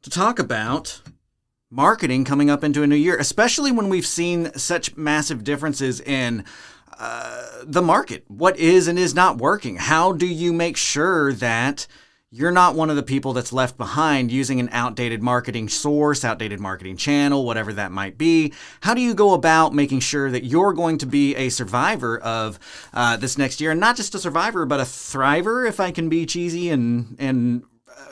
to talk about marketing coming up into a new year, especially when we've seen such massive differences in the market. What is and is not working? How do you make sure that you're not one of the people that's left behind using an outdated marketing source, outdated marketing channel, whatever that might be? How do you go about making sure that you're going to be a survivor of this next year? And not just a survivor, but a thriver, if I can be cheesy and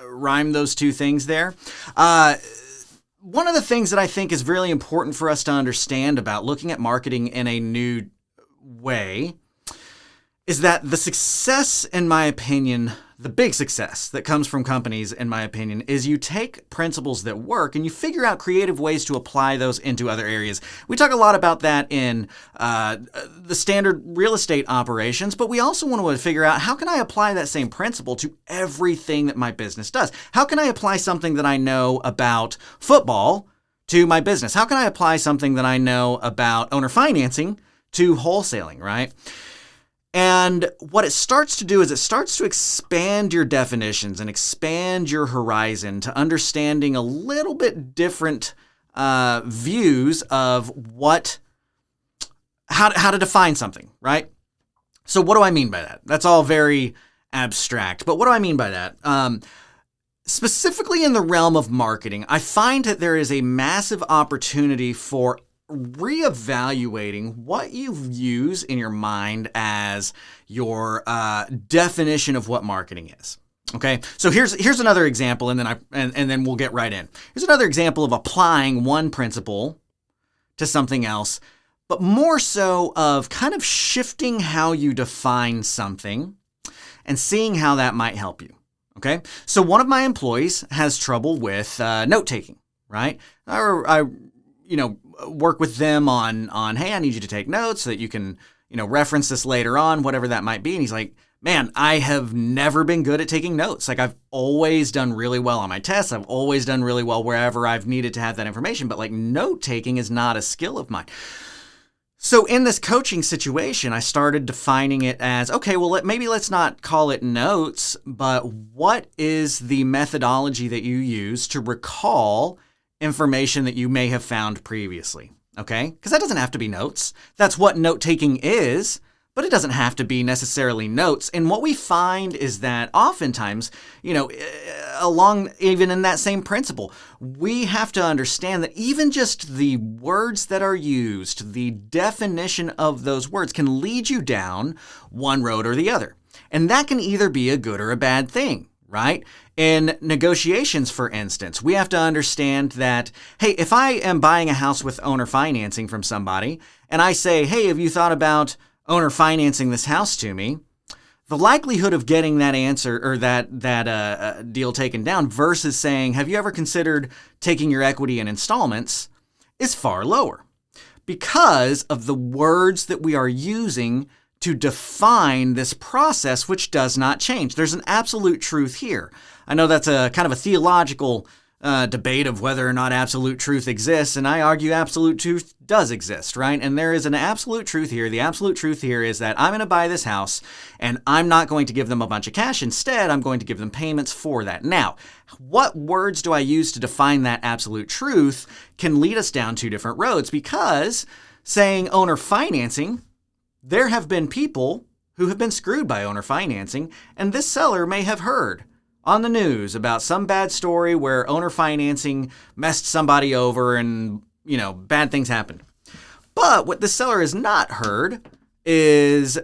rhyme those two things there. One of the things that I think is really important for us to understand about looking at marketing in a new way is that the success, in my opinion, the big success that comes from companies, in my opinion, is you take principles that work and you figure out creative ways to apply those into other areas. We talk a lot about that in the standard real estate operations, but we also want to figure out, how can I apply that same principle to everything that my business does? How can I apply something that I know about football to my business? How can I apply something that I know about owner financing to wholesaling, right? And what it starts to do is it starts to expand your definitions and expand your horizon to understanding a little bit different views of how to define something, right? So what do I mean by that? That's all very abstract, but what do I mean by that? Specifically in the realm of marketing, I find that there is a massive opportunity for reevaluating what you use in your mind as your definition of what marketing is. Okay, so here's another example, and then we'll get right in. Here's another example of applying one principle to something else, but more so of kind of shifting how you define something and seeing how that might help you. Okay, so one of my employees has trouble with note taking, right? I work with them on, hey, I need you to take notes so that you can, reference this later on, whatever that might be. And he's like, man, I have never been good at taking notes. Like, I've always done really well on my tests. I've always done really well wherever I've needed to have that information. But like, note taking is not a skill of mine. So in this coaching situation, I started defining it as, okay, well, maybe let's not call it notes, but what is the methodology that you use to recall information that you may have found previously, okay? Because that doesn't have to be notes. That's what note-taking is, but it doesn't have to be necessarily notes. And what we find is that oftentimes, along even in that same principle, we have to understand that even just the words that are used, the definition of those words can lead you down one road or the other. And that can either be a good or a bad thing, right? In negotiations, for instance, we have to understand that, hey, if I am buying a house with owner financing from somebody, and I say, hey, have you thought about owner financing this house to me? The likelihood of getting that answer or that deal taken down versus saying, have you ever considered taking your equity in installments, is far lower because of the words that we are using to define this process, which does not change. There's an absolute truth here. I know that's a kind of a theological debate of whether or not absolute truth exists, and I argue absolute truth does exist, right? And there is an absolute truth here. The absolute truth here is that I'm going to buy this house, and I'm not going to give them a bunch of cash. Instead, I'm going to give them payments for that. Now, what words do I use to define that absolute truth can lead us down two different roads, because saying owner financing, there have been people who have been screwed by owner financing, and this seller may have heard on the news about some bad story where owner financing messed somebody over and, bad things happened. But what the seller has not heard is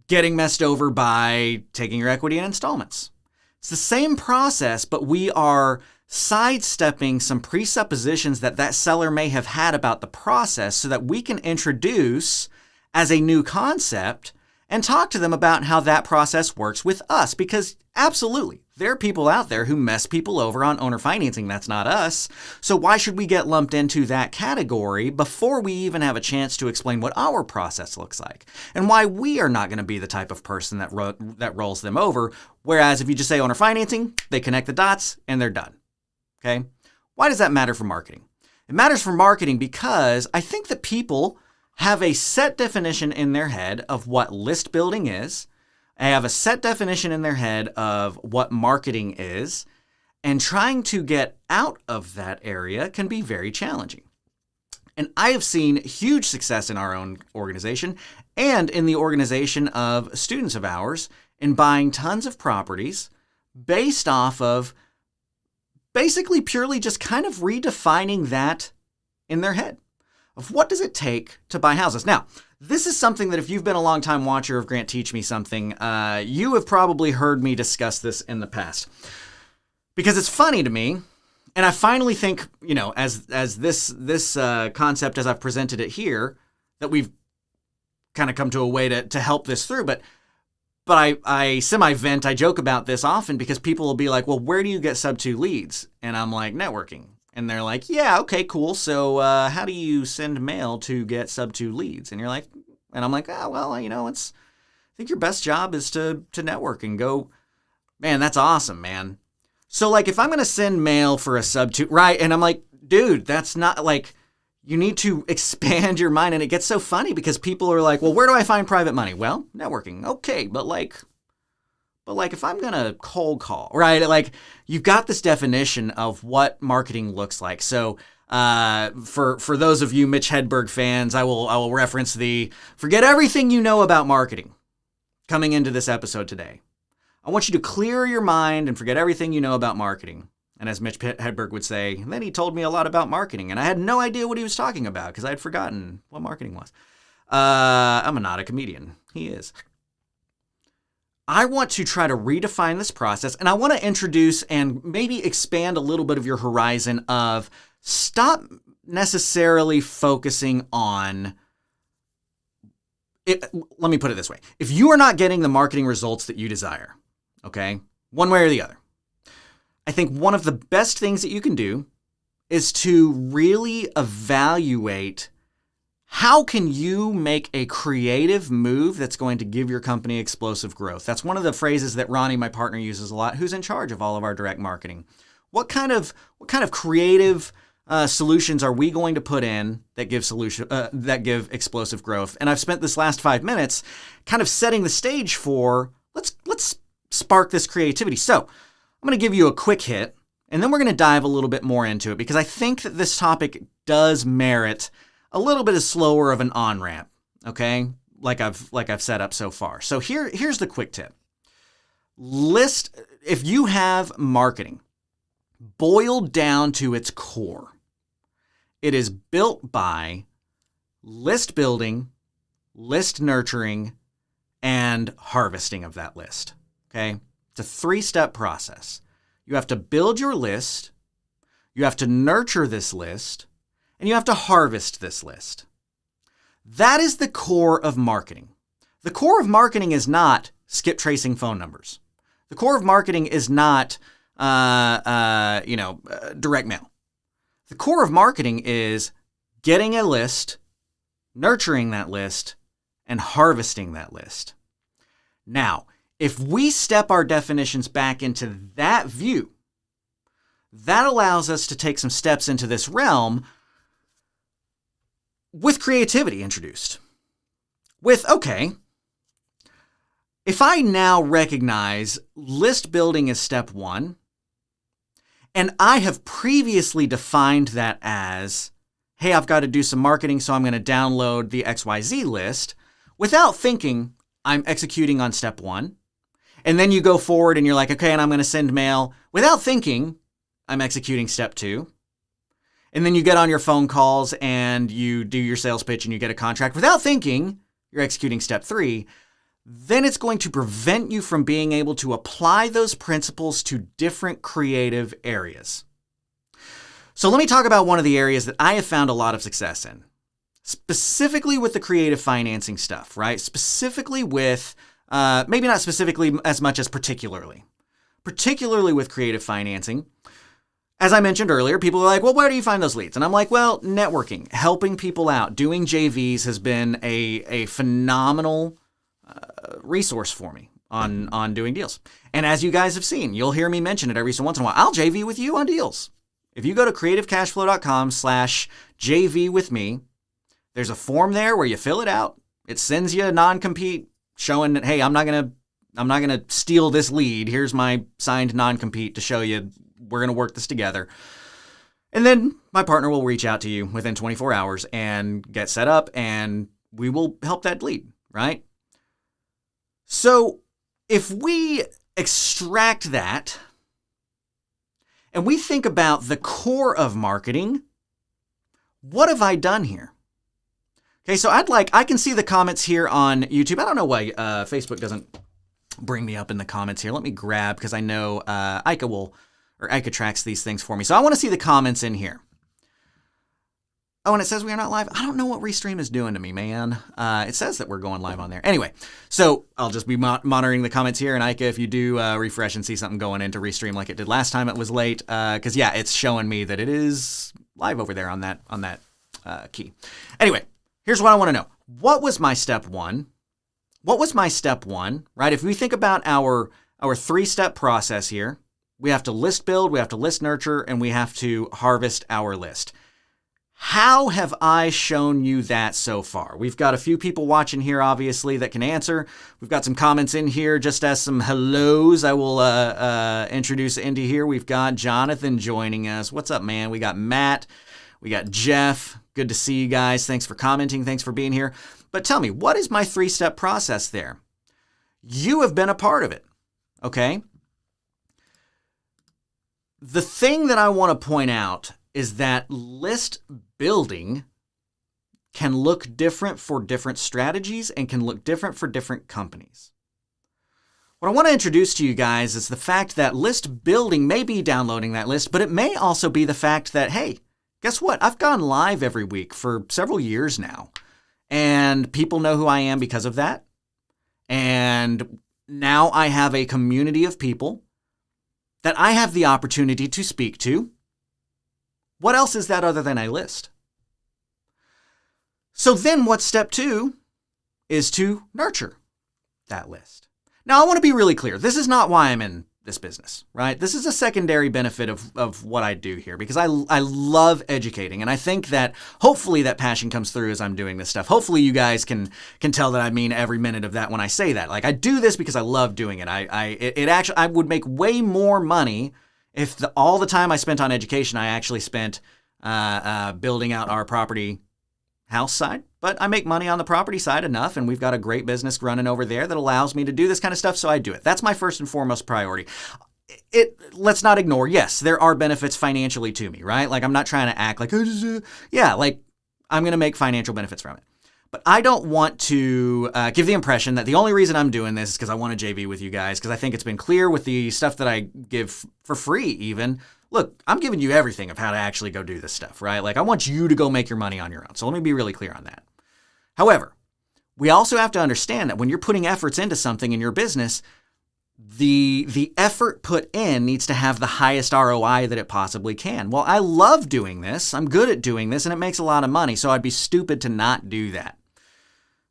getting messed over by taking your equity in installments. It's the same process, but we are sidestepping some presuppositions that seller may have had about the process so that we can introduce as a new concept and talk to them about how that process works with us. Because absolutely, there are people out there who mess people over on owner financing. That's not us. So why should we get lumped into that category before we even have a chance to explain what our process looks like and why we are not going to be the type of person that rolls them over? Whereas if you just say owner financing, they connect the dots and they're done. Okay? Why does that matter for marketing? It matters for marketing because I think that people have a set definition in their head of what list building is. They have a set definition in their head of what marketing is. And trying to get out of that area can be very challenging. And I have seen huge success in our own organization and in the organization of students of ours in buying tons of properties based off of basically purely just kind of redefining that in their head of what does it take to buy houses. Now, this is something that if you've been a long-time watcher of Grant Teach Me Something, you have probably heard me discuss this in the past. Because it's funny to me, and I finally think, as this concept, as I've presented it here, that we've kind of come to a way to help this through. But I semi-vent, I joke about this often because people will be like, well, where do you get sub-2 leads? And I'm like, networking. And they're like, yeah, okay, cool. So how do you send mail to get sub-2 leads? And you're like, and I'm like, oh, well, I think your best job is to network and go, man, that's awesome, man. So like if I'm going to send mail for a sub-2, right? And I'm like, dude, that's not like, you need to expand your mind. And it gets so funny because people are like, well, where do I find private money? Well, networking. Okay. But like if I'm going to cold call, right? Like you've got this definition of what marketing looks like. So for those of you Mitch Hedberg fans, I will reference the forget everything you know about marketing coming into this episode today. I want you to clear your mind and forget everything you know about marketing. And as Mitch Hedberg would say, then he told me a lot about marketing, and I had no idea what he was talking about because I had forgotten what marketing was. I'm not a comedian. He is. I want to try to redefine this process, and I want to introduce and maybe expand a little bit of your horizon of stop necessarily focusing on it. Let me put it this way. If you are not getting the marketing results that you desire, okay, one way or the other, I think one of the best things that you can do is to really evaluate how can you make a creative move that's going to give your company explosive growth. That's one of the phrases that Ronnie, my partner, uses a lot, who's in charge of all of our direct marketing. What kind of creative solutions are we going to put in that give explosive growth? And I've spent this last 5 minutes kind of setting the stage for let's spark this creativity. So I'm going to give you a quick hit, and then we're going to dive a little bit more into it because I think that this topic does merit a little bit of slower of an on-ramp, okay? Like I've set up so far. So here's the quick tip. If you have marketing boiled down to its core, it is built by list building, list nurturing, and harvesting of that list, okay? It's a 3-step process. You have to build your list, you have to nurture this list, and you have to harvest this list. That is the core of marketing. The core of marketing is not skip tracing phone numbers. The core of marketing is not direct mail. The core of marketing is getting a list, nurturing that list, and harvesting that list. Now, if we step our definitions back into that view, that allows us to take some steps into this realm with creativity introduced. With, okay, if I now recognize list building as step 1, and I have previously defined that as, hey, I've got to do some marketing, so I'm going to download the XYZ list, without thinking I'm executing on step 1. And then you go forward and you're like, okay, and I'm going to send mail. Without thinking, I'm executing step 2. And then you get on your phone calls and you do your sales pitch and you get a contract. Without thinking, you're executing step 3. Then it's going to prevent you from being able to apply those principles to different creative areas. So let me talk about one of the areas that I have found a lot of success in. Specifically with the creative financing stuff, right? Specifically with, maybe not specifically as much as particularly with creative financing. As I mentioned earlier, people are like, well, where do you find those leads? And I'm like, well, networking, helping people out, doing JVs has been a phenomenal resource for me on doing deals. And as you guys have seen, you'll hear me mention it every so once in a while. I'll JV with you on deals. If you go to CreativeCashFlow.com/JV with me, there's a form there where you fill it out. It sends you a non-compete showing that, hey, I'm not gonna steal this lead. Here's my signed non-compete to show you we're going to work this together. And then my partner will reach out to you within 24 hours and get set up, and we will help that lead, right? So if we extract that and we think about the core of marketing, what have I done here? Okay, so I can see the comments here on YouTube. I don't know why Facebook doesn't bring me up in the comments here. Let me grab, because I know Ica tracks these things for me. So I want to see the comments in here. Oh, and it says we are not live. I don't know what Restream is doing to me, man. It says that we're going live on there. Anyway, so I'll just be monitoring the comments here. And Ica, if you do refresh and see something going into Restream like it did last time it was late, because yeah, it's showing me that it is live over there on that key. Anyway, here's what I want to know. What was my step one? Right? If we think about our 3-step process here, we have to list build, we have to list nurture, and we have to harvest our list. How have I shown you that so far? We've got a few people watching here, obviously, that can answer. We've got some comments in here, just as some hellos. I will introduce into here. We've got Jonathan joining us. What's up, man? We got Matt. We got Jeff. Good to see you guys. Thanks for commenting. Thanks for being here. But tell me, what is my 3-step process there? You have been a part of it, okay? The thing that I want to point out is that list building can look different for different strategies and can look different for different companies. What I want to introduce to you guys is the fact that list building may be downloading that list, but it may also be the fact that, hey, guess what? I've gone live every week for several years now, and people know who I am because of that. And now I have a community of people that I have the opportunity to speak to. What else is that other than a list? So then what's step 2 is to nurture that list. Now, I want to be really clear. This is not why I'm in this business, right? This is a secondary benefit of what I do here, because I love educating. And I think that hopefully that passion comes through as I'm doing this stuff. Hopefully you guys can tell that I mean every minute of that when I say that. Like, I do this because I love doing it. I would make way more money if all the time I spent on education, I actually spent building out our property house side. But I make money on the property side enough, and we've got a great business running over there that allows me to do this kind of stuff, so I do it. That's my first and foremost priority. Let's not ignore, yes, there are benefits financially to me, right? Like, I'm not trying to act like, yeah, like, I'm going to make financial benefits from it. But I don't want to give the impression that the only reason I'm doing this is because I want to JV with you guys, because I think it's been clear with the stuff that I give for free even. Look, I'm giving you everything of how to actually go do this stuff, right? Like, I want you to go make your money on your own. So let me be really clear on that. However, we also have to understand that when you're putting efforts into something in your business, the effort put in needs to have the highest ROI that it possibly can. Well, I love doing this. I'm good at doing this, and it makes a lot of money. So I'd be stupid to not do that.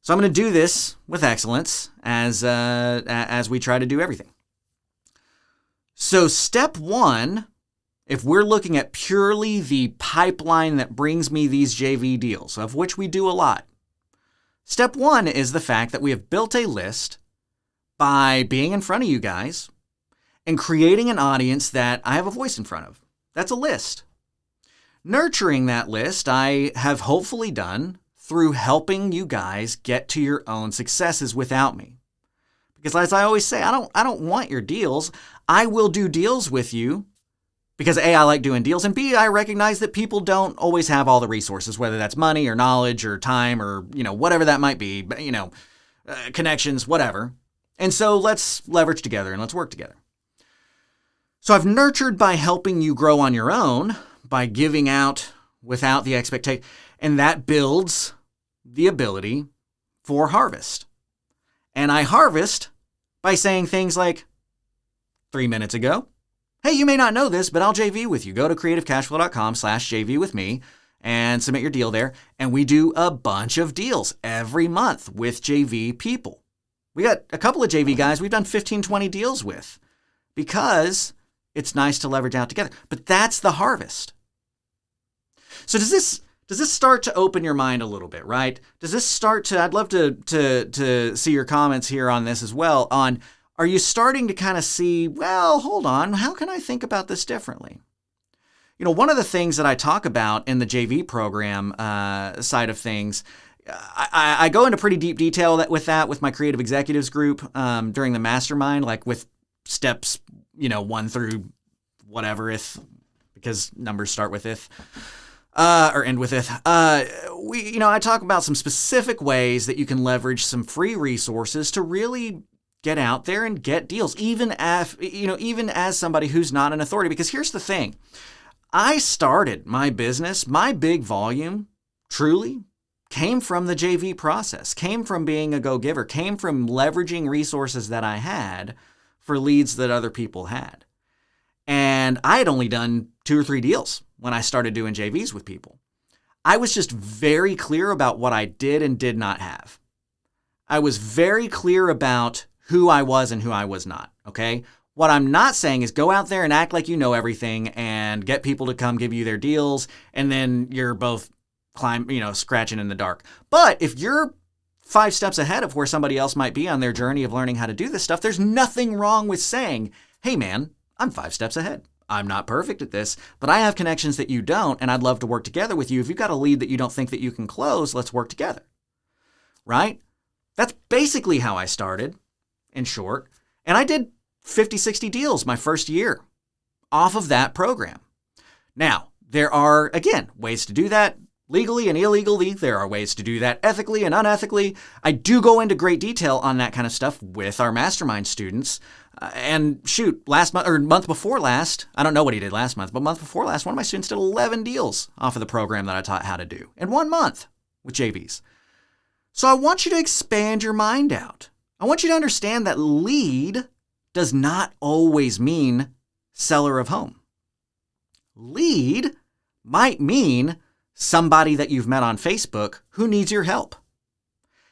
So I'm going to do this with excellence as we try to do everything. So step 1, if we're looking at purely the pipeline that brings me these JV deals, of which we do a lot, step 1 is the fact that we have built a list by being in front of you guys and creating an audience that I have a voice in front of. That's a list. Nurturing that list, I have hopefully done through helping you guys get to your own successes without me. Because as I always say, I don't want your deals. I will do deals with you because A, I like doing deals, and B, I recognize that people don't always have all the resources, whether that's money or knowledge or time or, whatever that might be, connections, whatever. And so let's leverage together and let's work together. So I've nurtured by helping you grow on your own, by giving out without the expectation, and that builds the ability for harvest. And I harvest by saying things like, 3 minutes ago, hey, you may not know this, but I'll JV with you. Go to CreativeCashFlow.com/JV with me and submit your deal there. And we do a bunch of deals every month with JV people. We got a couple of JV guys we've done 15, 20 deals with because it's nice to leverage out together. But that's the harvest. So does this start to open your mind a little bit, right? Does this start to, I'd love to see your comments here on this as well, on are you starting to kind of see, well, hold on, how can I think about this differently? One of the things that I talk about in the JV program side of things, I go into pretty deep detail with my creative executives group during the mastermind, like with steps, 1 through whatever, because numbers start with if. Or end with if. I talk about some specific ways that you can leverage some free resources to really get out there and get deals, even as somebody who's not an authority. Because here's the thing. I started my business, my big volume, truly, came from the JV process, came from being a go-giver, came from leveraging resources that I had for leads that other people had. And I had only done 2 or 3 deals when I started doing JVs with people. I was just very clear about what I did and did not have. I was very clear about who I was and who I was not, okay? What I'm not saying is go out there and act like you know everything and get people to come give you their deals, and then you're both scratching in the dark. But if you're 5 steps ahead of where somebody else might be on their journey of learning how to do this stuff, there's nothing wrong with saying, hey man, I'm 5 steps ahead. I'm not perfect at this, but I have connections that you don't, and I'd love to work together with you. If you've got a lead that you don't think that you can close, let's work together, right? That's basically how I started, in short. And I did 50, 60 deals my first year off of that program. Now, there are, again, ways to do that legally and illegally. There are ways to do that ethically and unethically. I do go into great detail on that kind of stuff with our mastermind students. And shoot, month before last, I don't know what he did last month, but month before last, one of my students did 11 deals off of the program that I taught how to do in 1 month with JVs. So I want you to expand your mind out. I want you to understand that lead does not always mean seller of home. Lead might mean somebody that you've met on Facebook who needs your help.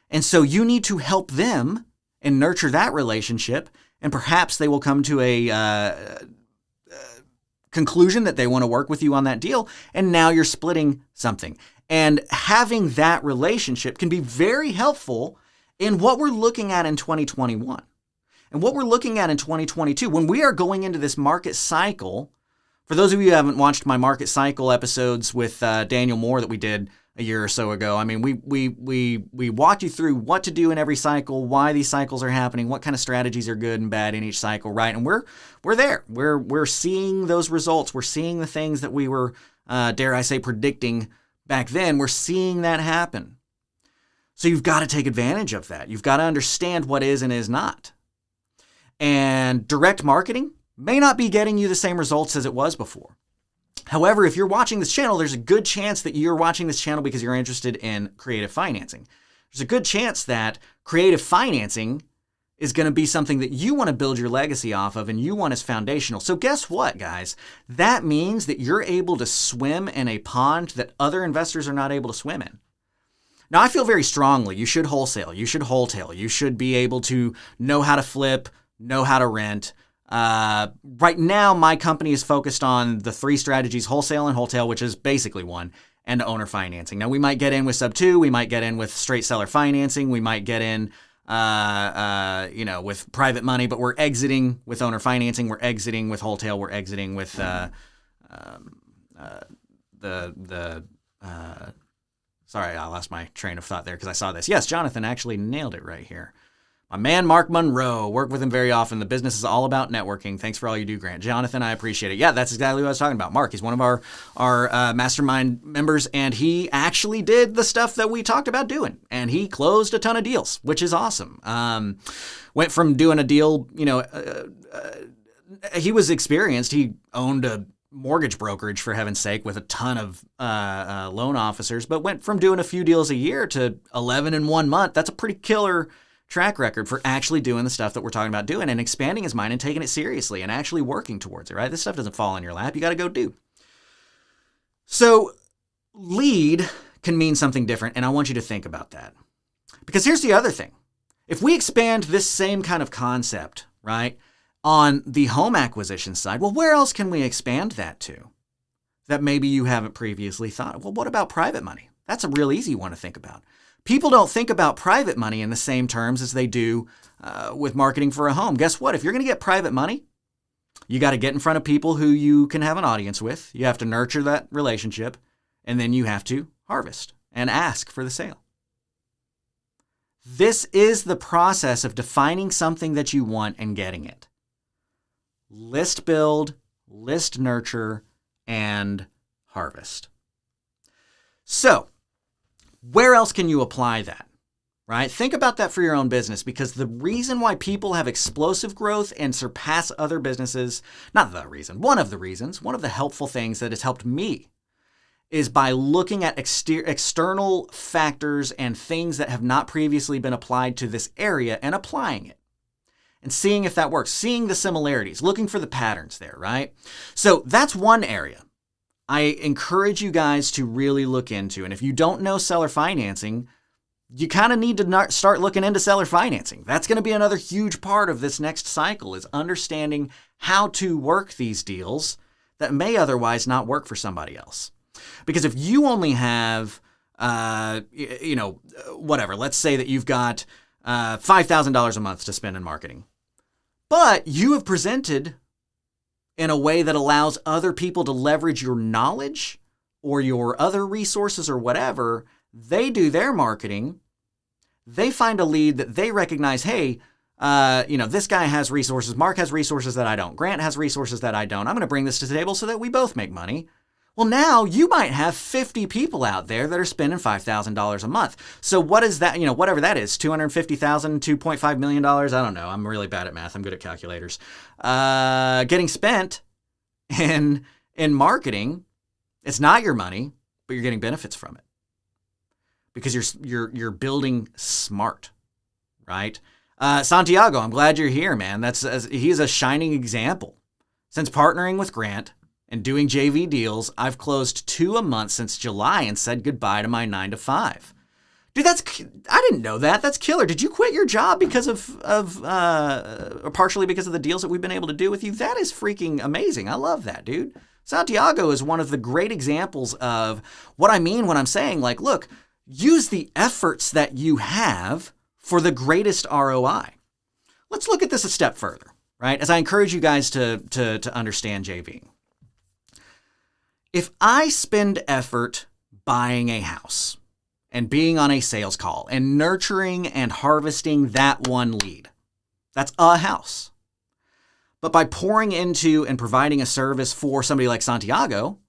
And so you need to help them and nurture that relationship, and perhaps they will come to a conclusion that they want to work with you on that deal, and now you're splitting something. And having that relationship can be very helpful in what we're looking at in 2021. And what we're looking at in 2022, when we are going into this market cycle. For those of you who haven't watched my market cycle episodes with Daniel Moore that we did a year or so ago, I mean, we walked you through what to do in every cycle, why these cycles are happening, what kind of strategies are good and bad in each cycle, right? And we're there. We're seeing those results. We're seeing the things that we were, dare I say, predicting back then. We're seeing that happen. So you've got to take advantage of that. You've got to understand what is and is not. And direct marketing may not be getting you the same results as it was before. However, if you're watching this channel, there's a good chance that you're watching this channel because you're interested in creative financing. There's a good chance that creative financing is going to be something that you want to build your legacy off of and you want as foundational. So guess what, guys? That means that you're able to swim in a pond that other investors are not able to swim in. Now, I feel very strongly you should wholesale, you should wholetail, you should be able to know how to flip, know how to rent. Right now, my company is focused on the 3 strategies, wholesale and wholetail, which is basically one, and owner financing. Now, we might get in with sub 2, we might get in with straight seller financing, we might get in, with private money, but we're exiting with owner financing, we're exiting with wholetail, we're exiting with sorry, I lost my train of thought there because I saw this. Yes, Jonathan actually nailed it right here. My man, Mark Monroe, work with him very often. The business is all about networking. Thanks for all you do, Grant. Jonathan, I appreciate it. Yeah, that's exactly what I was talking about. Mark, he's one of our mastermind members, and he actually did the stuff that we talked about doing, and he closed a ton of deals, which is awesome. Went from doing a deal, he was experienced. He owned a mortgage brokerage, for heaven's sake, with a ton of loan officers, but went from doing a few deals a year to 11 in 1 month. That's a pretty killer track record for actually doing the stuff that we're talking about doing and expanding his mind and taking it seriously and actually working towards it, right? This stuff doesn't fall in your lap. You got to go do. So lead can mean something different, and I want you to think about that. Because here's the other thing. If we expand this same kind of concept, right, on the home acquisition side, well, where else can we expand that to that maybe you haven't previously thought? Well, what about private money? That's a real easy one to think about. People don't think about private money in the same terms as they do with marketing for a home. Guess what? If you're going to get private money, you got to get in front of people who you can have an audience with. You have to nurture that relationship, and then you have to harvest and ask for the sale. This is the process of defining something that you want and getting it. List build, list nurture, and harvest. So, where else can you apply that? Right? Think about that for your own business, because the reason why people have explosive growth and surpass other businesses, not the reason, one of the reasons, one of the helpful things that has helped me is by looking at external factors and things that have not previously been applied to this area and applying it and seeing if that works, seeing the similarities, looking for the patterns there, right? So that's one area I encourage you guys to really look into. And if you don't know seller financing, you kind of need to start looking into seller financing. That's going to be another huge part of this next cycle, is understanding how to work these deals that may otherwise not work for somebody else. Because if you only have, whatever, let's say that you've got $5,000 a month to spend in marketing, but you have presented in a way that allows other people to leverage your knowledge or your other resources or whatever. They do their marketing. They find a lead that they recognize, hey, this guy has resources. Mark has resources that I don't. Grant has resources that I don't. I'm going to bring this to the table so that we both make money. Well, now you might have 50 people out there that are spending $5,000 a month. So what is that? Whatever that is, $250,000, $2.5 million. I don't know. I'm really bad at math. I'm good at calculators. Getting spent in marketing. It's not your money, but you're getting benefits from it because you're building smart, right? Santiago, I'm glad you're here, man. He's a shining example. Since partnering with Grant and doing JV deals, I've closed 2 a month since July and said goodbye to my 9 to 5. Dude, I didn't know that. That's killer. Did you quit your job because or partially because of the deals that we've been able to do with you? That is freaking amazing. I love that, dude. Santiago is one of the great examples of what I mean when I'm saying, like, look, use the efforts that you have for the greatest ROI. Let's look at this a step further, right? As I encourage you guys to understand JV. If I spend effort buying a house and being on a sales call and nurturing and harvesting that one lead, that's a house. But by pouring into and providing a service for somebody like Santiago,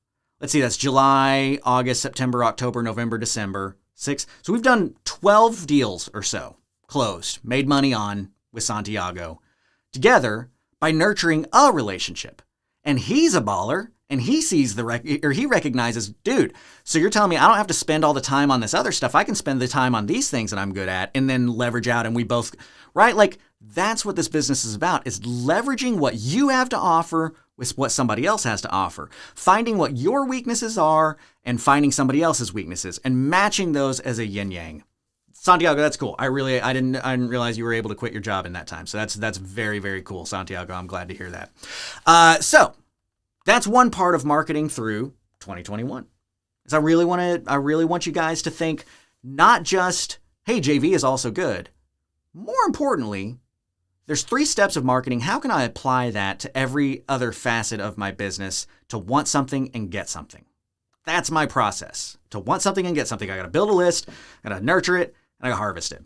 let's see, that's July, August, September, October, November, December, 6. So we've done 12 deals or so, closed, made money on with Santiago together by nurturing a relationship. And he's a baller. And he sees he recognizes, dude, so you're telling me I don't have to spend all the time on this other stuff. I can spend the time on these things that I'm good at and then leverage out, and we both, right? Like, that's what this business is about, is leveraging what you have to offer with what somebody else has to offer. Finding what your weaknesses are and finding somebody else's weaknesses and matching those as a yin yang. Santiago, that's cool. I didn't realize you were able to quit your job in that time. So that's very, very cool, Santiago. I'm glad to hear that. So that's one part of marketing through 2021. Is I really want you guys to think not just, hey, JV is also good. More importantly, there's 3 steps of marketing. How can I apply that to every other facet of my business to want something and get something? That's my process. To want something and get something, I got to build a list, I got to nurture it, and I got to harvest it.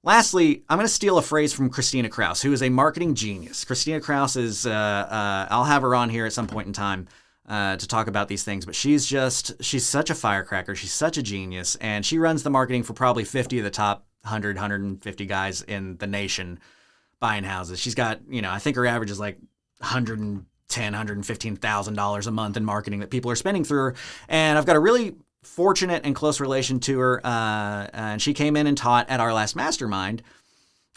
Lastly, I'm going to steal a phrase from Christina Kraus, who is a marketing genius. Christina Kraus is, I'll have her on here at some point in time to talk about these things, but she's such a firecracker. She's such a genius, and she runs the marketing for probably 50 of the top 100, 150 guys in the nation buying houses. She's got, I think her average is like $110,000, $115,000 a month in marketing that people are spending through her. And I've got a really fortunate and close relation to her, and she came in and taught at our last mastermind,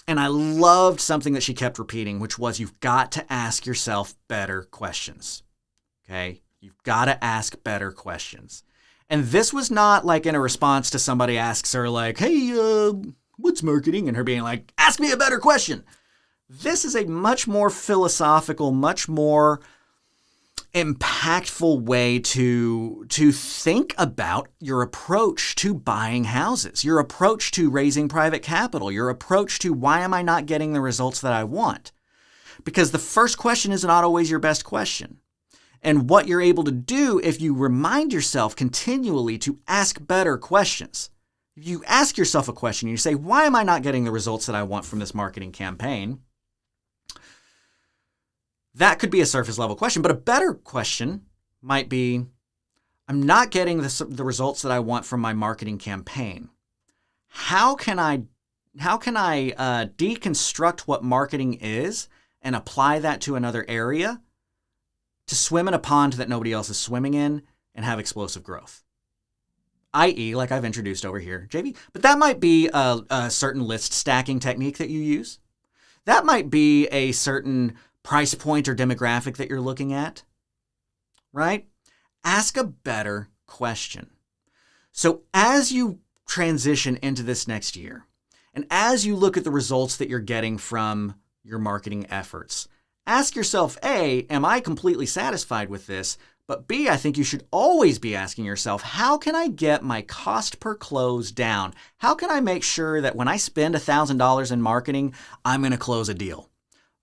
and I loved something that she kept repeating, which was, you've got to ask yourself better questions. Okay? You've got to ask better questions. And this was not like in a response to somebody asks her like, hey, what's marketing? And her being like, ask me a better question. This is a much more philosophical, much more impactful way to think about your approach to buying houses, your approach to raising private capital, your approach to why am I not getting the results that I want? Because the first question is not always your best question. And what you're able to do if you remind yourself continually to ask better questions. If you ask yourself a question and you say, why am I not getting the results that I want from this marketing campaign? That could be a surface level question, but a better question might be, I'm not getting the results that I want from my marketing campaign. How can I deconstruct what marketing is and apply that to another area to swim in a pond that nobody else is swimming in and have explosive growth? I.e., like I've introduced over here, JV. But that might be a certain list stacking technique that you use. That might be a certain price point or demographic that you're looking at, right? Ask a better question. So as you transition into this next year, and as you look at the results that you're getting from your marketing efforts, ask yourself, A, am I completely satisfied with this? But B, I think you should always be asking yourself, how can I get my cost per close down? How can I make sure that when I spend $1,000 in marketing, I'm going to close a deal?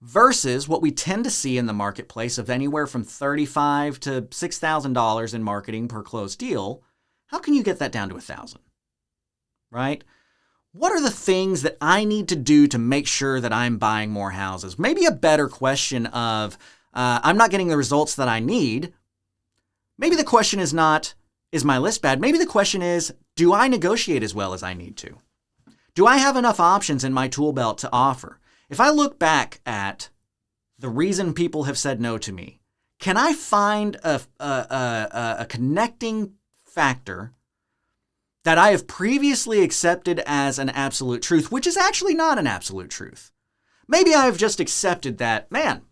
Versus what we tend to see in the marketplace of anywhere from $3,500 to $6,000 in marketing per closed deal. How can you get that down to $1,000? Right? What are the things that I need to do to make sure that I'm buying more houses? Maybe a better question of, I'm not getting the results that I need. Maybe the question is not, is my list bad? Maybe the question is, do I negotiate as well as I need to? Do I have enough options in my tool belt to offer? If I look back at the reason people have said no to me, can I find a connecting factor that I have previously accepted as an absolute truth, which is actually not an absolute truth? Maybe I've just accepted that, man,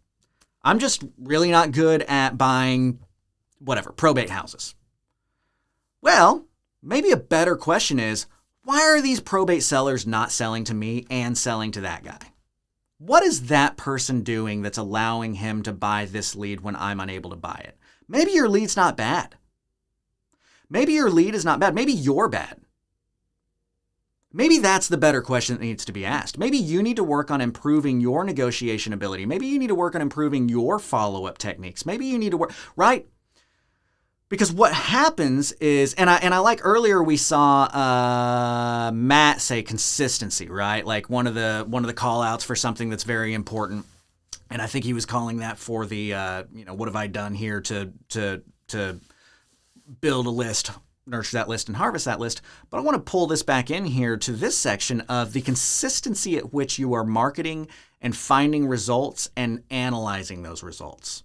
I'm just really not good at buying probate houses. Well, maybe a better question is, why are these probate sellers not selling to me and selling to that guy? What is that person doing that's allowing him to buy this lead when I'm unable to buy it? Maybe your lead's not bad. Maybe your lead is not bad. Maybe you're bad. Maybe that's the better question that needs to be asked. Maybe you need to work on improving your negotiation ability. Maybe you need to work on improving your follow-up techniques. Maybe you need to work, right? Because what happens is, and I like earlier we saw Matt say consistency, right? Like one of the call outs for something that's very important. And I think he was calling that for the, what have I done here to build a list, nurture that list, and harvest that list. But I want to pull this back in here to this section of the consistency at which you are marketing and finding results and analyzing those results.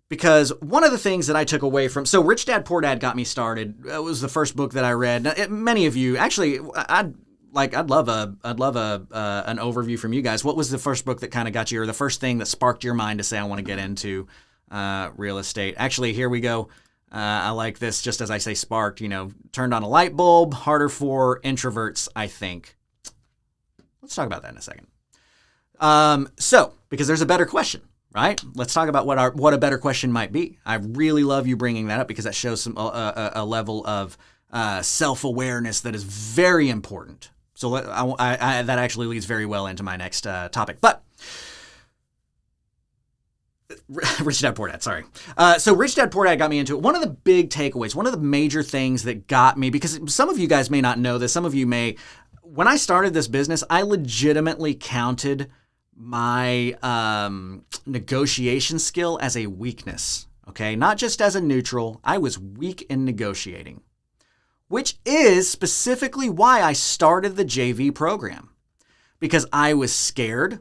Because one of the things that I took away from, so Rich Dad Poor Dad got me started. It was the first book that I read. Now, many of you, actually, I'd love an overview from you guys. What was the first book that kind of got you, or the first thing that sparked your mind to say I want to get into real estate? Actually, here we go. I like this. Just as I say, sparked. Turned on a light bulb. Harder for introverts, I think. Let's talk about that in a second. Because there's a better question. Right? Let's talk about what a better question might be. I really love you bringing that up because that shows a level of self-awareness that is very important. So that actually leads very well into my next topic. But Rich Dad Poor Dad, sorry. So Rich Dad Poor Dad got me into it. One of the big takeaways, one of the major things that got me, because some of you guys may not know this, some of you may. When I started this business, I legitimately counted my negotiation skill as a weakness, okay? Not just as a neutral. I was weak in negotiating, which is specifically why I started the JV program, because I was scared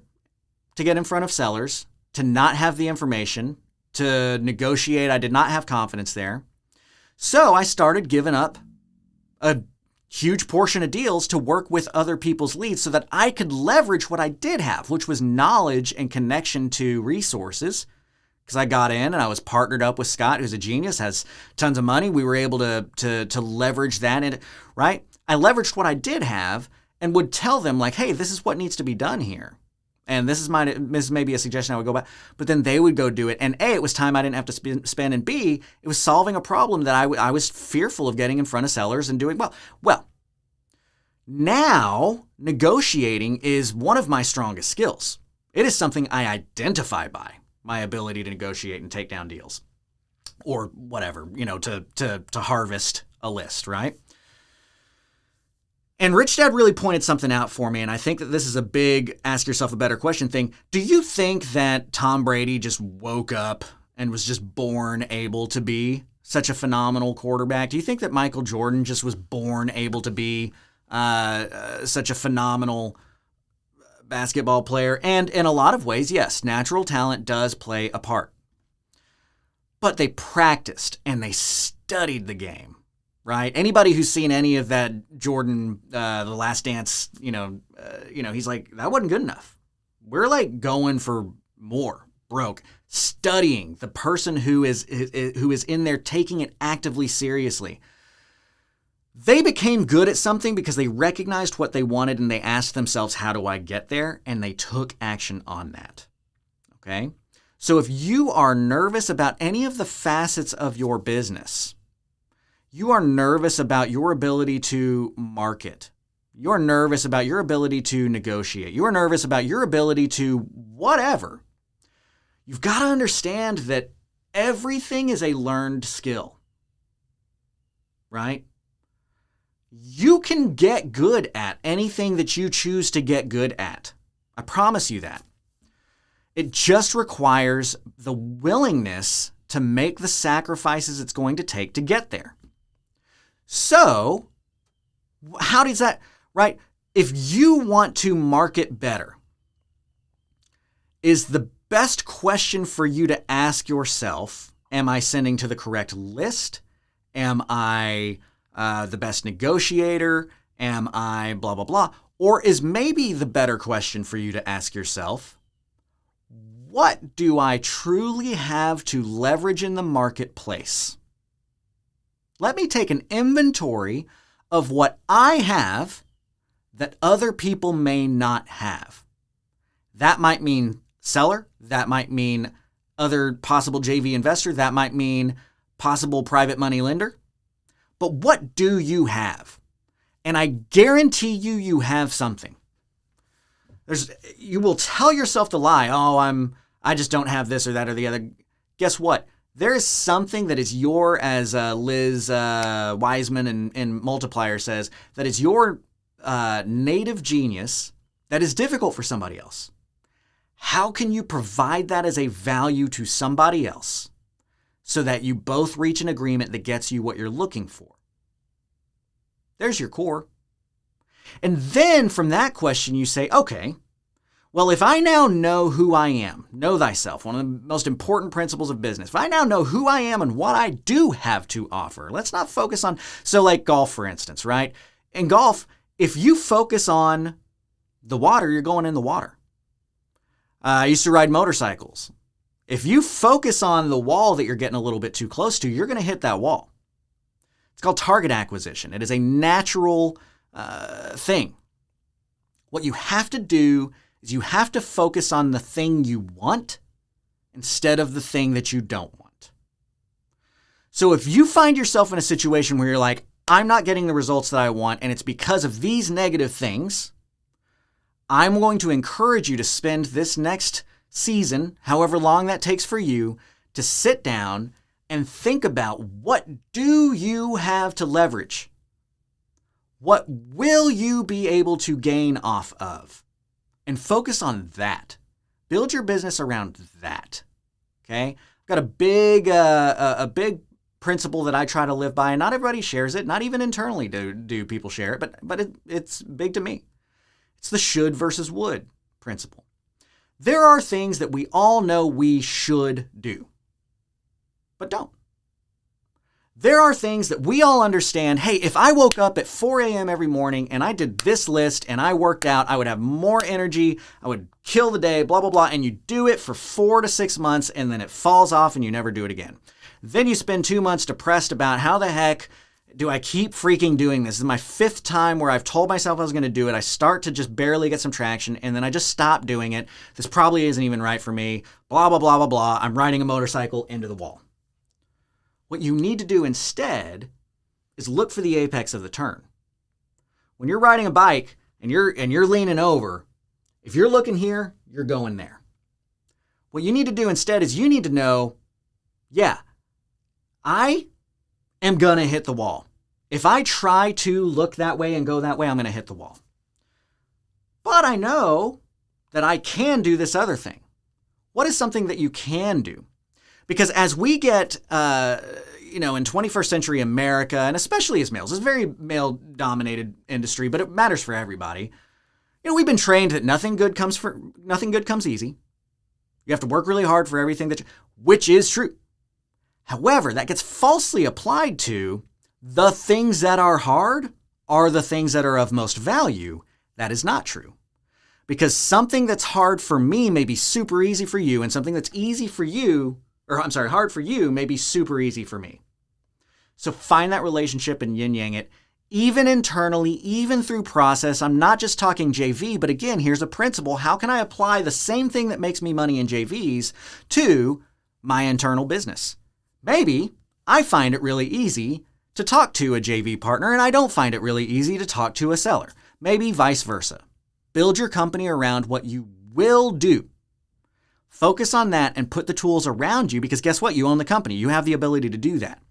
to get in front of sellers, to not have the information, to negotiate. I did not have confidence there. So I started giving up a huge portion of deals to work with other people's leads so that I could leverage what I did have, which was knowledge and connection to resources. Because I got in and I was partnered up with Scott, who's a genius, has tons of money. We were able to leverage that, right? I leveraged what I did have and would tell them like, hey, this is what needs to be done here. And this is maybe a suggestion I would go back, but then they would go do it. And A, it was time I didn't have to spend, and B, it was solving a problem that I was fearful of getting in front of sellers and doing well. Well, now negotiating is one of my strongest skills. It is something I identify by, my ability to negotiate and take down deals or whatever, to harvest a list, right? And Rich Dad really pointed something out for me, and I think that this is a big ask yourself a better question thing. Do you think that Tom Brady just woke up and was just born able to be such a phenomenal quarterback? Do you think that Michael Jordan just was born able to be such a phenomenal basketball player? And in a lot of ways, yes, natural talent does play a part. But they practiced and they studied the game. Right? Anybody who's seen any of that Jordan, The Last Dance, he's like, that wasn't good enough. We're like going for more, broke, studying the person who is in there, taking it actively seriously. They became good at something because they recognized what they wanted and they asked themselves, how do I get there? And they took action on that. Okay? So if you are nervous about any of the facets of your business, you are nervous about your ability to market. You're nervous about your ability to negotiate. You're nervous about your ability to whatever. You've got to understand that everything is a learned skill, right? You can get good at anything that you choose to get good at. I promise you that. It just requires the willingness to make the sacrifices it's going to take to get there. So, how does that, right? If you want to market better, is the best question for you to ask yourself, am I sending to the correct list? Am I the best negotiator? Am I blah, blah, blah? Or is maybe the better question for you to ask yourself, what do I truly have to leverage in the marketplace? Let me take an inventory of what I have that other people may not have. That might mean seller. That might mean other possible JV investor. That might mean possible private money lender. But what do you have? And I guarantee you have something. You will tell yourself the lie, I just don't have this or that or the other. Guess what? There is something that is as Liz Wiseman in Multiplier says, that is your native genius that is difficult for somebody else. How can you provide that as a value to somebody else so that you both reach an agreement that gets you what you're looking for? There's your core. And then from that question, you say, okay, well, if I now know who I am, know thyself, one of the most important principles of business. If I now know who I am and what I do have to offer, let's not focus on, so like golf, for instance, right? In golf, if you focus on the water, you're going in the water. I used to ride motorcycles. If you focus on the wall that you're getting a little bit too close to, you're going to hit that wall. It's called target acquisition. It is a natural thing. What you have to do is you have to focus on the thing you want instead of the thing that you don't want. So if you find yourself in a situation where you're like, I'm not getting the results that I want, and it's because of these negative things, I'm going to encourage you to spend this next season, however long that takes for you, to sit down and think about, what do you have to leverage? What will you be able to gain off of? And focus on that. Build your business around that. Okay? I've got a big principle that I try to live by, and not everybody shares it. Not even internally do people share it, but it's big to me. It's the should versus would principle. There are things that we all know we should do, but don't. There are things that we all understand, hey, if I woke up at 4 a.m. every morning and I did this list and I worked out, I would have more energy, I would kill the day, blah, blah, blah, and you do it for 4 to 6 months and then it falls off and you never do it again. Then you spend 2 months depressed about how the heck do I keep freaking doing this? This is my 5th time where I've told myself I was going to do it. I start to just barely get some traction, and then I just stop doing it. This probably isn't even right for me. Blah, blah, blah, blah, blah. I'm riding a motorcycle into the wall. What you need to do instead is look for the apex of the turn. When you're riding a bike and you're leaning over, if you're looking here, you're going there. What you need to do instead is you need to know, yeah, I am going to hit the wall. If I try to look that way and go that way, I'm going to hit the wall. But I know that I can do this other thing. What is something that you can do? Because as we get, in 21st century America, and especially as males, it's a very male-dominated industry, but it matters for everybody. We've been trained that nothing good comes easy. You have to work really hard for everything which is true. However, that gets falsely applied to the things that are hard are the things that are of most value. That is not true. Because something that's hard for me may be super easy for you, and something that's hard for you may be super easy for me. So find that relationship and yin-yang it, even internally, even through process. I'm not just talking JV, but again, here's a principle. How can I apply the same thing that makes me money in JVs to my internal business? Maybe I find it really easy to talk to a JV partner, and I don't find it really easy to talk to a seller. Maybe vice versa. Build your company around what you will do. Focus on that and put the tools around you, because guess what? You own the company. You have the ability to do that.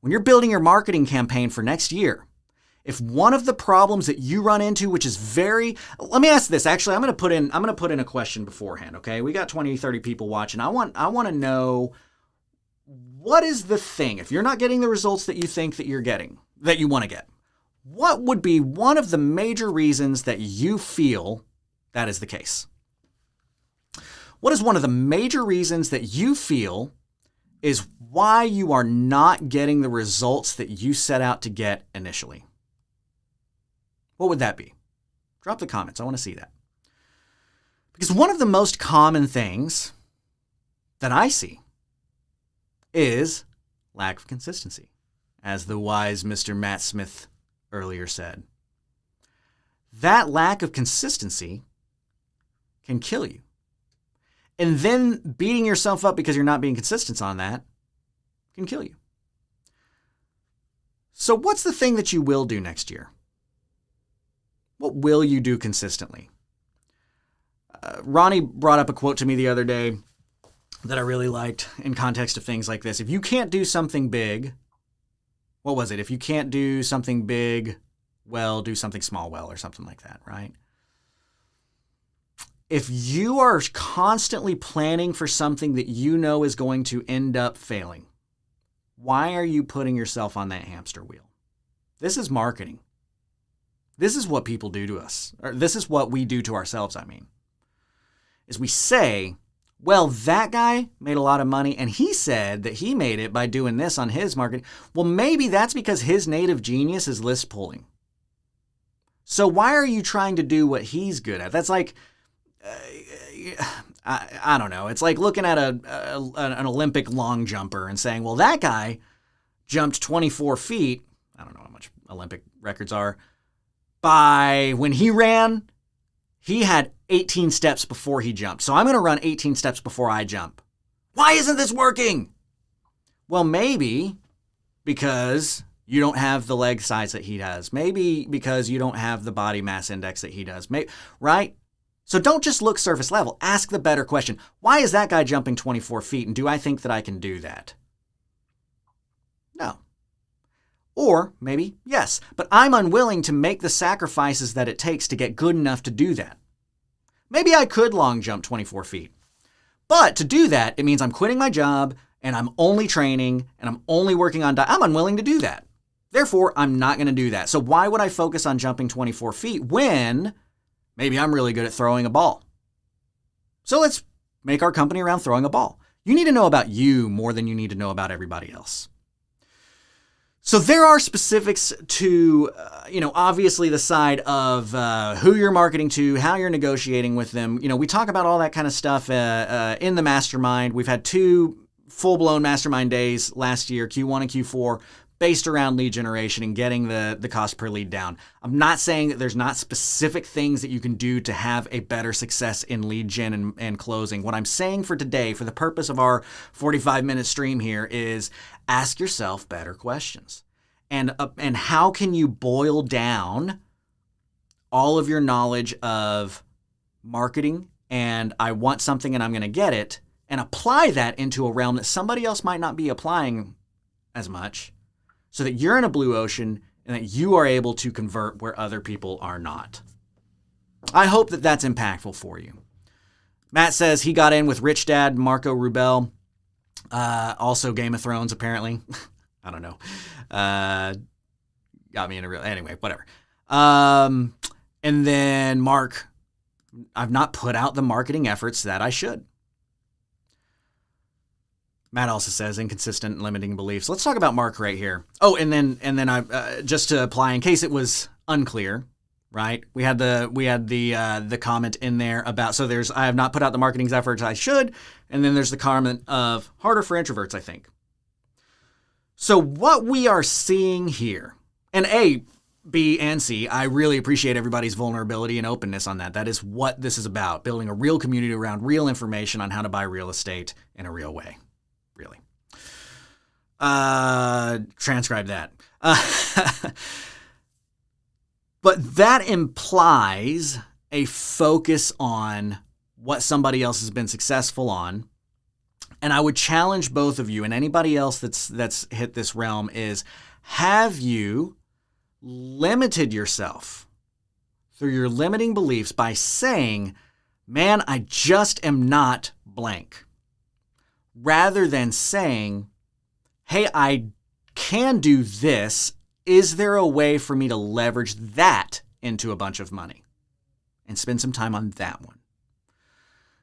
When you're building your marketing campaign for next year, if one of the problems that you run into, which is let me ask this. Actually, I'm going to put in a question beforehand. Okay. We got 20, 30 people watching. I want to know, what is the thing, if you're not getting the results that you think that you want to get, what would be one of the major reasons that you feel that is the case? What is one of the major reasons that you feel is why you are not getting the results that you set out to get initially? What would that be? Drop the comments. I want to see that. Because one of the most common things that I see is lack of consistency, as the wise Mr. Matt Smith earlier said. That lack of consistency can kill you. And then beating yourself up because you're not being consistent on that can kill you. So what's the thing that you will do next year? What will you do consistently? Ronnie brought up a quote to me the other day that I really liked in context of things like this. If you can't do something big, what was it? If you can't do something big well, do something small well, or something like that, right? If you are constantly planning for something that you know is going to end up failing, why are you putting yourself on that hamster wheel? This is marketing. This is what people do to us, or this is what we do to ourselves, is we say, well, that guy made a lot of money and he said that he made it by doing this on his marketing. Well, maybe that's because his native genius is list pulling. So why are you trying to do what he's good at? That's like, I don't know. It's like looking at an Olympic long jumper and saying, well, that guy jumped 24 feet. I don't know how much Olympic records are. When he ran, he had 18 steps before he jumped. So I'm going to run 18 steps before I jump. Why isn't this working? Well, maybe because you don't have the leg size that he does. Maybe because you don't have the body mass index that he does. Right? So don't just look surface level. Ask the better question. Why is that guy jumping 24 feet? And do I think that I can do that? No. Or maybe, yes, but I'm unwilling to make the sacrifices that it takes to get good enough to do that. Maybe I could long jump 24 feet. But to do that, it means I'm quitting my job and I'm only training and I'm only working on I'm unwilling to do that. Therefore, I'm not going to do that. So why would I focus on jumping 24 feet when maybe I'm really good at throwing a ball? So let's make our company around throwing a ball. You need to know about you more than you need to know about everybody else. So there are specifics to, obviously the side of who you're marketing to, how you're negotiating with them. We talk about all that kind of stuff in the mastermind. We've had 2 full-blown mastermind days last year, Q1 and Q4. based around lead generation and getting the cost per lead down. I'm not saying that there's not specific things that you can do to have a better success in lead gen and closing. What I'm saying for today, for the purpose of our 45-minute stream here, is ask yourself better questions. And how can you boil down all of your knowledge of marketing and I want something and I'm going to get it, and apply that into a realm that somebody else might not be applying as much, so that you're in a blue ocean and that you are able to convert where other people are not. I hope that that's impactful for you. Matt says he got in with Rich Dad, Marco Rubel, also Game of Thrones apparently. I don't know. Got me in a real, anyway, whatever. And then Mark, I've not put out the marketing efforts that I should. Matt also says inconsistent and limiting beliefs. Let's talk about Mark right here. Oh, and then I just to apply in case it was unclear, right? We had the comment in there about, so there's, I have not put out the marketing efforts I should, and then there's the comment of harder for introverts, I think. So what we are seeing here, and A, B, and C, I really appreciate everybody's vulnerability and openness on that. That is what this is about, building a real community around real information on how to buy real estate in a real way. Really. Transcribe that. But that implies a focus on what somebody else has been successful on. And I would challenge both of you and anybody else that's hit this realm is, have you limited yourself through your limiting beliefs by saying, man, I just am not blank, rather than saying, hey, I can do this. Is there a way for me to leverage that into a bunch of money? And spend some time on that one.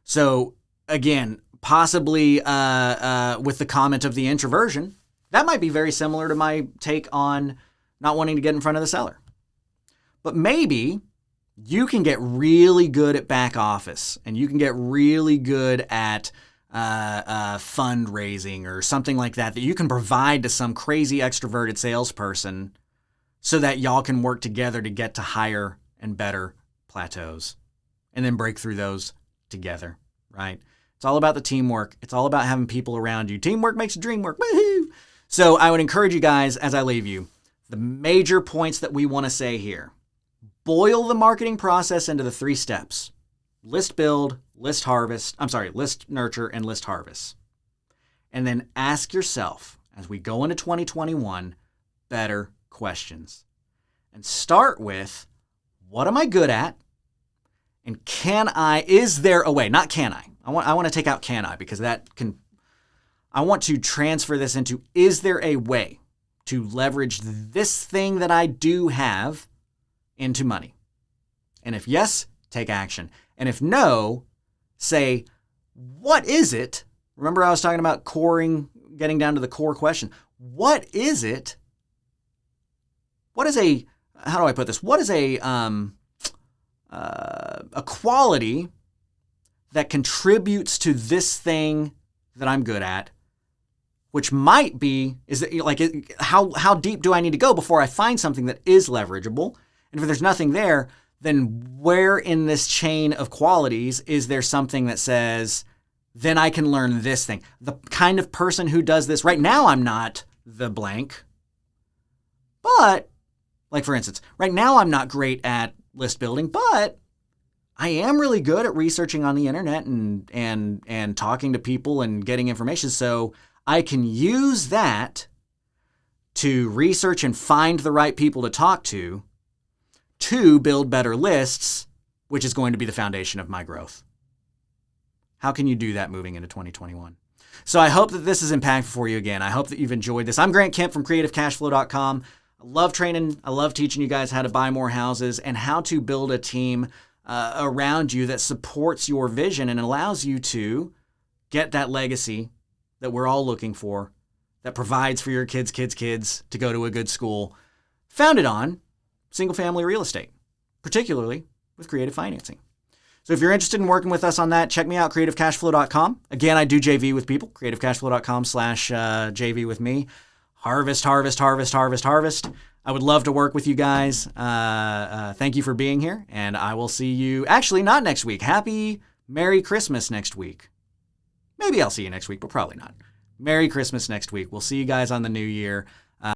So again, possibly with the comment of the introversion, that might be very similar to my take on not wanting to get in front of the seller. But maybe you can get really good at back office and you can get really good at fundraising or something like that you can provide to some crazy extroverted salesperson so that y'all can work together to get to higher and better plateaus and then break through those together, right? It's all about the teamwork. It's all about having people around you. Teamwork makes the dream work. Woohoo! So I would encourage you guys, as I leave you, the major points that we want to say here. Boil the marketing process into the 3 steps. List build, list nurture, and list harvest. And then ask yourself, as we go into 2021, better questions. And start with, what am I good at? And is there a way? Not can I. I want to take out can I, because I want to transfer this into, is there a way to leverage this thing that I do have into money? And if yes, take action. And if no, say, what is it? Remember I was talking about getting down to the core question. What is it? How do I put this? What is a quality that contributes to this thing that I'm good at, which might be, how deep do I need to go before I find something that is leverageable? And if there's nothing there, then where in this chain of qualities is there something that says, then I can learn this thing? The kind of person who does this, right now I'm not the blank, but like for instance, right now I'm not great at list building, but I am really good at researching on the internet and talking to people and getting information. So I can use that to research and find the right people to talk to build better lists, which is going to be the foundation of my growth. How can you do that moving into 2021? So I hope that this is impactful for you again. I hope that you've enjoyed this. I'm Grant Kemp from CreativeCashFlow.com. I love training. I love teaching you guys how to buy more houses and how to build a team around you that supports your vision and allows you to get that legacy that we're all looking for, that provides for your kids' to go to a good school, founded on single-family real estate, particularly with creative financing. So if you're interested in working with us on that, check me out, CreativeCashFlow.com. Again, I do JV with people, CreativeCashFlow.com/JV with me. harvest, harvest, harvest, harvest, harvest. I would love to work with you guys. Thank you for being here, and I will see you, actually not next week. Happy Merry Christmas next week. Maybe I'll see you next week, but probably not. Merry Christmas next week. We'll see you guys on the new year.